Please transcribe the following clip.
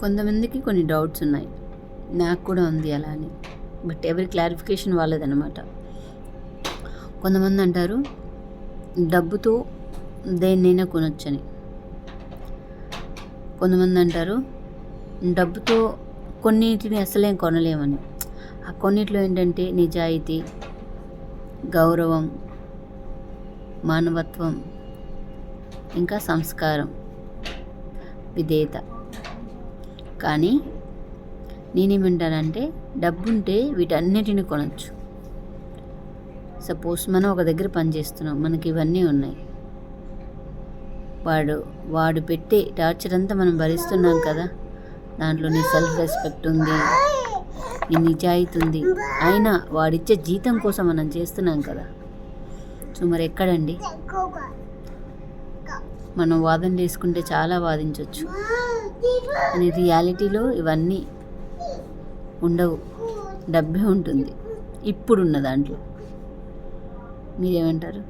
కొంతమందికి కొన్ని డౌట్స్ ఉన్నాయి, నాకు కూడా ఉంది అలా అని. బట్ ఎవరి క్లారిఫికేషన్ వాళ్ళదనమాట. కొంతమంది అంటారు డబ్బుతో దేన్నైనా కొనొచ్చని. కొంతమంది అంటారు డబ్బుతో కొన్నిటిని అసలేం కొనలేమని. ఆ కొన్నిట్లో ఏంటంటే నిజాయితీ, గౌరవం, మానవత్వం, ఇంకా సంస్కారం, విధేయత. కానీ నేనేమంటానంటే డబ్బుంటే వీటన్నిటిని కొనచ్చు. సపోజ్ మనం ఒక దగ్గర పని చేస్తున్నాం, మనకి ఇవన్నీ ఉన్నాయి. వాడు పెట్టే టార్చర్ అంతా మనం భరిస్తున్నాం కదా. దాంట్లో నీ సెల్ఫ్ రెస్పెక్ట్ ఉంది, నీ నిజాయితీ ఉంది. అయినా వాడిచ్చే జీతం కోసం మనం చేస్తున్నాం కదా. సో మరి ఎక్కడండి? మనం వాదన చేసుకుంటే చాలా వాదించవచ్చు, కానీ రియాలిటీలో ఇవన్నీ ఉండవు. డబ్బే ఉంటుంది ఇప్పుడున్న దాంట్లో. మీరేమంటారు?